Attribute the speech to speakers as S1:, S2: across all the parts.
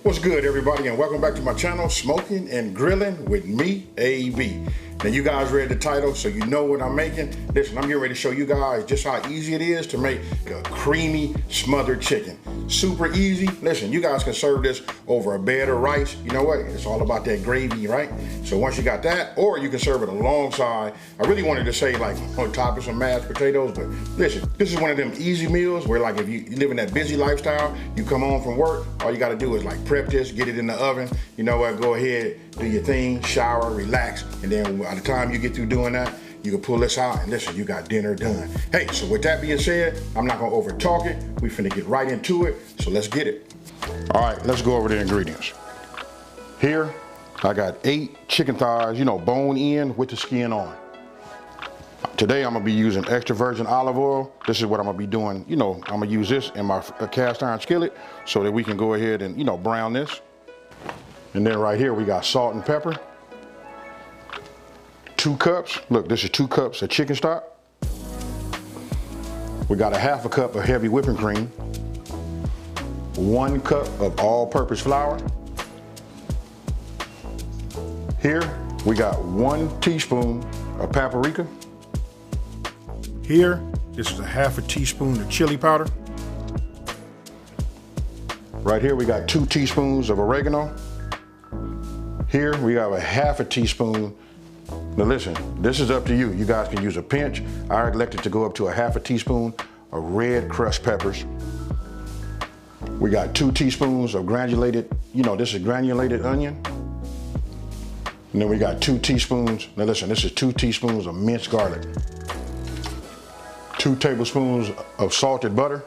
S1: What's good, everybody, and welcome back to my channel, Smoking and Grilling with me, AB. Now, you guys read the title, so you know what I'm making. Listen, I'm getting ready to show you guys just how easy it is to make a creamy smothered chicken. Super easy. Listen, you guys can serve this over a bed of rice. You know what? It's all about that gravy, right? So once you got that, or you can serve it alongside. I really wanted to say like on top of some mashed potatoes, but listen, this is one of them easy meals where like if you live in that busy lifestyle, you come home from work, all you got to do is like prep this, get it in the oven. You know what? Go ahead, do your thing, shower, relax, and then by the time you get through doing that, you can pull this out and listen, you got dinner done. Hey, so with that being said, I'm not gonna over talk it. We finna get right into it, so let's get it. All right, let's go over the ingredients. Here, I got 8 chicken thighs, you know, bone in with the skin on. Today, I'm gonna be using extra virgin olive oil. This is what I'm gonna be doing. You know, I'm gonna use this in my cast iron skillet so that we can go ahead and, you know, brown this. And then right here, we got salt and pepper. 2 cups, look, this is 2 cups of chicken stock. We got a half a cup of heavy whipping cream. 1 cup of all-purpose flour. Here, we got 1 teaspoon of paprika. Here, this is a half a teaspoon of chili powder. Right here, we got 2 teaspoons of oregano. Here, we have a half a teaspoon. Now listen, this is up to you. You guys can use a pinch. I elected to go up to a half a teaspoon of red crushed peppers. We got 2 teaspoons of granulated, you know, this is granulated onion. And then we got 2 teaspoons, now listen, this is 2 teaspoons of minced garlic. 2 tablespoons of salted butter.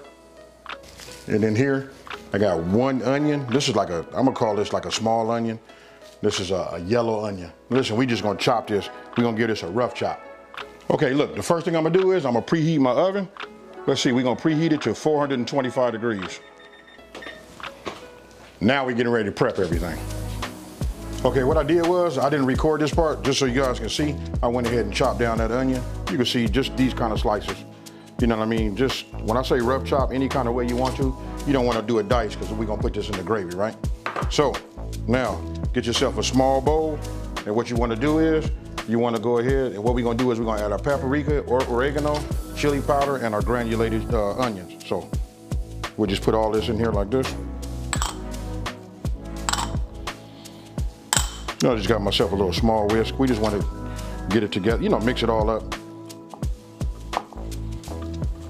S1: And then here, I got 1 onion. This is like I'm gonna call this like a small onion. This is a yellow onion. Listen, we just gonna chop this. We're gonna give this a rough chop. Okay, look, the first thing I'm gonna do is I'm gonna preheat my oven. Let's see, we're gonna preheat it to 425 degrees. Now we're getting ready to prep everything. Okay, what I did was, I didn't record this part, just so you guys can see. I went ahead and chopped down that onion. You can see just these kind of slices. You know what I mean? Just, when I say rough chop, any kind of way you want to, you don't wanna do it dice, because we're gonna put this in the gravy, right? So, now, get yourself a small bowl, and what you want to do is, you want to go ahead, and what we're going to do is we're going to add our paprika, or oregano, chili powder, and our granulated onions. So, we'll just put all this in here like this. I just got myself a little small whisk. We just want to get it together, you know, mix it all up.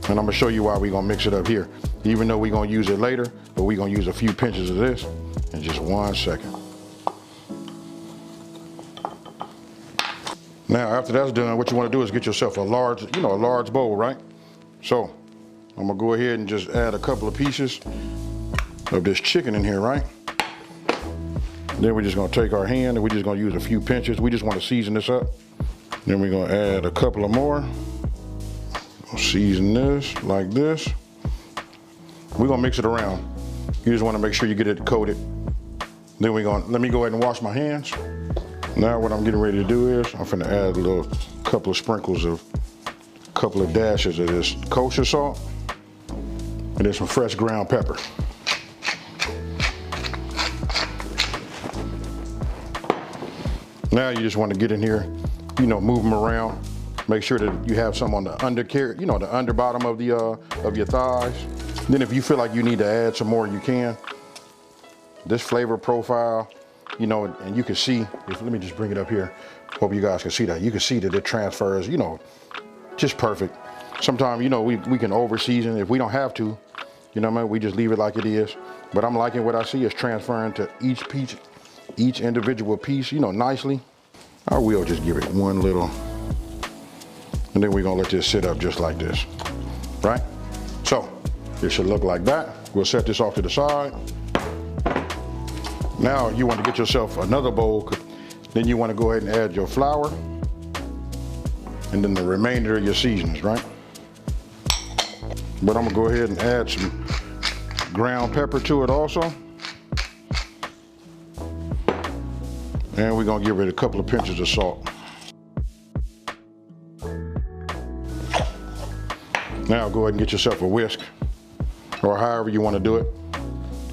S1: And I'm going to show you why we're going to mix it up here. Even though we're going to use it later, but we're going to use a few pinches of this. In just 1 second. Now, after that's done, what you want to do is get yourself a large, you know, a large bowl, right? So, I'm gonna go ahead and just add a couple of pieces of this chicken in here, right? Then we're just gonna take our hand and we're just gonna use a few pinches. We just want to season this up. Then we're gonna add a couple of more. Season this like this. We're gonna mix it around. You just want to make sure you get it coated. Then let me go ahead and wash my hands. Now what I'm getting ready to do is, I'm finna add a couple of sprinkles of, a couple of dashes of this kosher salt, and then some fresh ground pepper. Now you just want to get in here, you know, move them around. Make sure that you have some on the undercarriage, you know, the under bottom of your thighs. Then if you feel like you need to add some more, you can. This flavor profile, you know, and you can see, let me just bring it up here. Hope you guys can see that. You can see that it transfers, you know, just perfect. Sometimes, you know, we can over season if we don't have to, you know what I mean? We just leave it like it is. But I'm liking what I see is transferring to each individual piece, you know, nicely. I will just give it one little, and then we're gonna let this sit up just like this, right? So, it should look like that. We'll set this off to the side. Now you want to get yourself another bowl. Then you want to go ahead and add your flour and then the remainder of your seasonings, right? But I'm gonna go ahead and add some ground pepper to it also. And we're gonna give it a couple of pinches of salt. Now go ahead and get yourself a whisk, or however you want to do it.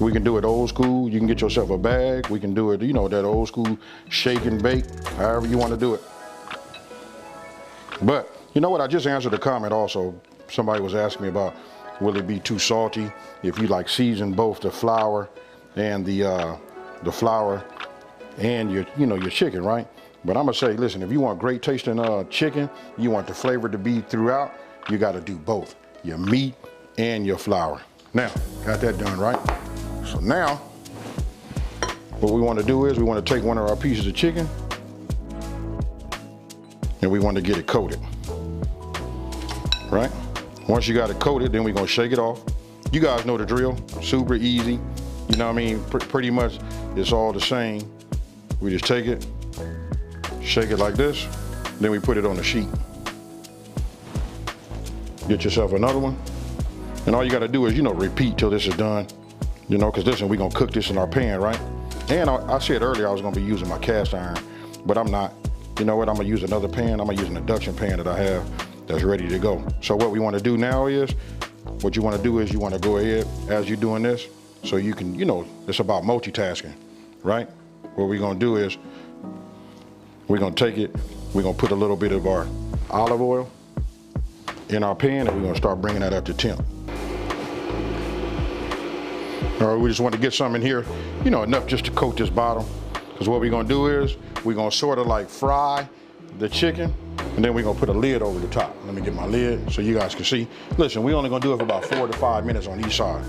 S1: We can do it old school. You can get yourself a bag. We can do it, you know, that old school shake and bake, however you want to do it. But you know what? I just answered a comment also. Somebody was asking me about, will it be too salty if you like season both the flour and the flour and your chicken, right? But I'm gonna say, listen, if you want great tasting chicken, you want the flavor to be throughout, you got to do both, your meat and your flour. Now, got that done, right? So now, what we want to do is we want to take one of our pieces of chicken and we want to get it coated, right? Once you got it coated, then we're gonna shake it off. You guys know the drill, super easy. You know what I mean? Pretty much it's all the same. We just take it, shake it like this, then we put it on the sheet. Get yourself another one. And all you gotta do is, you know, repeat till this is done. You know, cause listen, we're gonna cook this in our pan, right? And I said earlier I was gonna be using my cast iron, but I'm not. You know what, I'm gonna use another pan. I'm gonna use an induction pan that I have that's ready to go. So what we wanna do now is, what you wanna do is you wanna go ahead as you're doing this, so you can, you know, it's about multitasking, right? What we're gonna do is, we're gonna take it, we're gonna put a little bit of our olive oil in our pan and we're gonna start bringing that up to temp. All right, we just want to get some in here, you know, enough just to coat this bottom. Because what we're gonna do is, we're gonna sort of like fry the chicken and then we're gonna put a lid over the top. Let me get my lid so you guys can see. Listen, we're only gonna do it for about 4 to 5 minutes on each side.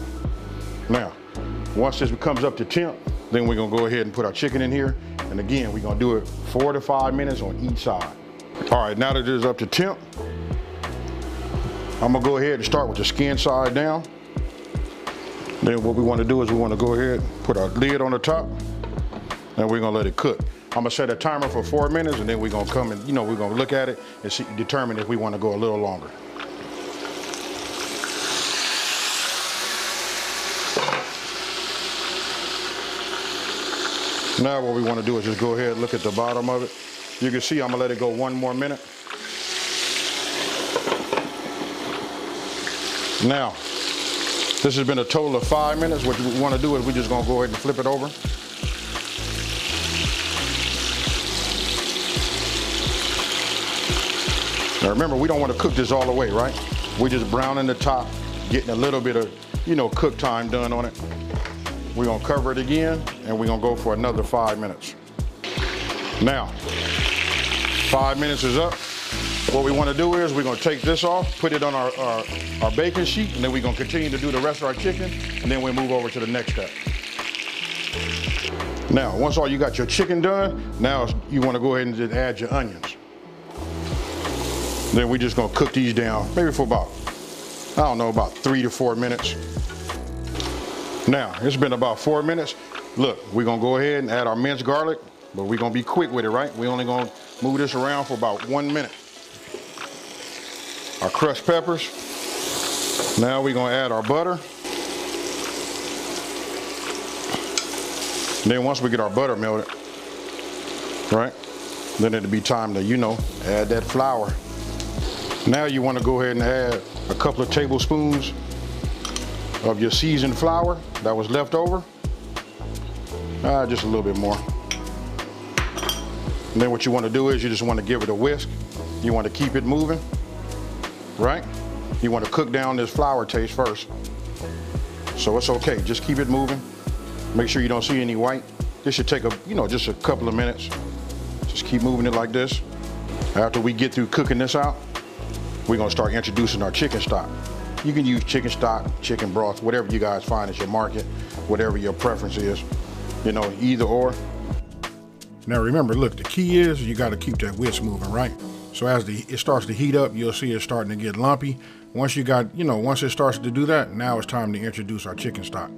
S1: Now, once this comes up to temp, then we're gonna go ahead and put our chicken in here. And again, we're gonna do it 4 to 5 minutes on each side. All right, now that it is up to temp, I'm gonna go ahead and start with the skin side down. Then what we wanna do is we wanna go ahead, put our lid on the top, and we're gonna let it cook. I'm gonna set a timer for 4 minutes, and then we're gonna come and, you know, we're gonna look at it and see, determine if we wanna go a little longer. Now what we wanna do is just go ahead and look at the bottom of it. You can see I'm gonna let it go 1 more minute. Now, this has been a total of 5 minutes. What we want to do is we're just going to go ahead and flip it over. Now remember, we don't want to cook this all the way, right? We're just browning the top, getting a little bit of, you know, cook time done on it. We're going to cover it again, and we're going to go for another 5 minutes. Now, 5 minutes is up. What we want to do is we're going to take this off, put it on our baking sheet, and then we're going to continue to do the rest of our chicken, and then we'll move over to the next step. Now, once all you got your chicken done, now you want to go ahead and just add your onions. Then we're just going to cook these down, maybe for about, I don't know, about 3 to 4 minutes. Now, it's been about 4 minutes. Look, we're going to go ahead and add our minced garlic, but we're going to be quick with it, right? We're only going to move this around for about 1 minute. Our crushed peppers. Now we're gonna add our butter. And then once we get our butter melted, right, then it'll be time to, you know, add that flour. Now you wanna go ahead and add a couple of tablespoons of your seasoned flour that was left over. Just a little bit more. And then what you wanna do is you just wanna give it a whisk. You wanna keep it moving. Right? You want to cook down this flour taste first. So it's okay, just keep it moving. Make sure you don't see any white. This should take just a couple of minutes. Just keep moving it like this. After we get through cooking this out, we're gonna start introducing our chicken stock. You can use chicken stock, chicken broth, whatever you guys find at your market, whatever your preference is, you know, either or. Now remember, look, the key is you gotta keep that whisk moving, right? So as it starts to heat up, you'll see it starting to get lumpy. Once once it starts to do that, now it's time to introduce our chicken stock.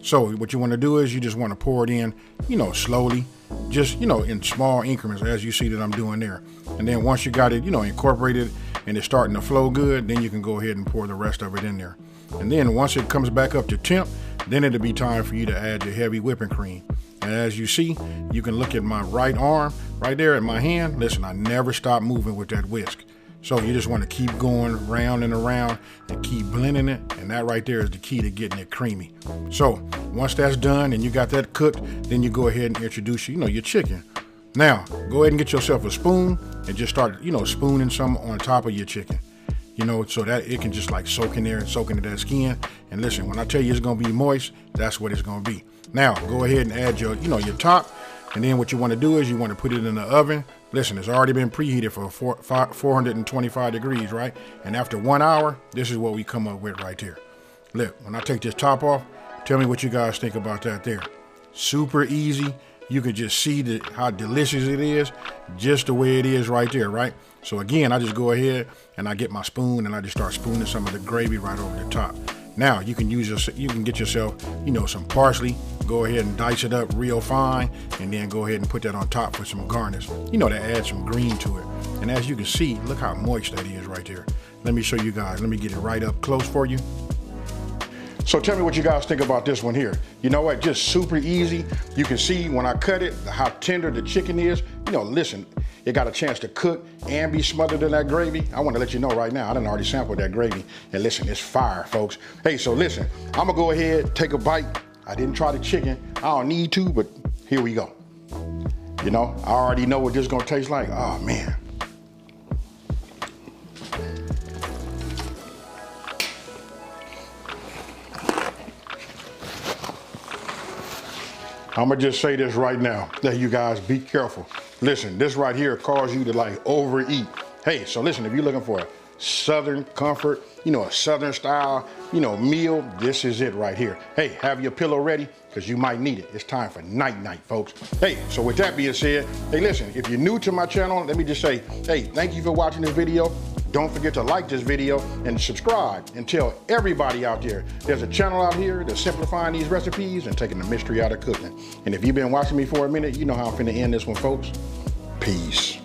S1: So what you want to do is you just want to pour it in, you know, slowly, just, you know, in small increments as you see that I'm doing there. And then once you got it, you know, incorporated and it's starting to flow good, then you can go ahead and pour the rest of it in there. And then once it comes back up to temp, then it'll be time for you to add your heavy whipping cream. And as you see, you can look at my right arm, right there at my hand. Listen, I never stop moving with that whisk. So you just want to keep going round and around and keep blending it. And that right there is the key to getting it creamy. So Once that's done and you got that cooked, then you go ahead and introduce, your chicken. Now, go ahead and get yourself a spoon and just start, spooning some on top of your chicken. So that it can just like soak in there and soak into that skin. And listen, when I tell you it's gonna be moist, that's what it's gonna be. Now, go ahead and add your, your top. And then what you wanna do is you wanna put it in the oven. Listen, it's already been preheated for 425 degrees, right? And after 1 hour, this is what we come up with right there. Look, when I take this top off, tell me what you guys think about that there. Super easy. You can just see how delicious it is, just the way it is right there, right? So again, I just go ahead and I get my spoon and I just start spooning some of the gravy right over the top. Now you can get yourself, some parsley. Go ahead and dice it up real fine, and then go ahead and put that on top for some garnish. To add some green to it. And as you can see, look how moist that is right there. Let me show you guys. Let me get it right up close for you. So tell me what you guys think about this one here. You know what, just super easy. You can see when I cut it, how tender the chicken is. Listen, it got a chance to cook and be smothered in that gravy. I want to let you know right now, I done already sampled that gravy. And listen, it's fire, folks. Hey, so listen, I'm gonna go ahead, take a bite. I didn't try the chicken. I don't need to, but here we go. I already know what this is gonna taste like. Oh man. I'm gonna just say this right now, that you guys be careful. Listen, this right here causes you to like overeat. Hey, so listen, if you're looking for a Southern comfort, a Southern style, meal, this is it right here. Hey, have your pillow ready, because you might need it. It's time for night-night, folks. Hey, so with that being said, hey, listen, if you're new to my channel, let me just say, hey, thank you for watching this video. Don't forget to like this video and subscribe, and tell everybody out there there's a channel out here that's simplifying these recipes and taking the mystery out of cooking. And if you've been watching me for a minute, you know how I'm finna end this one, folks. Peace.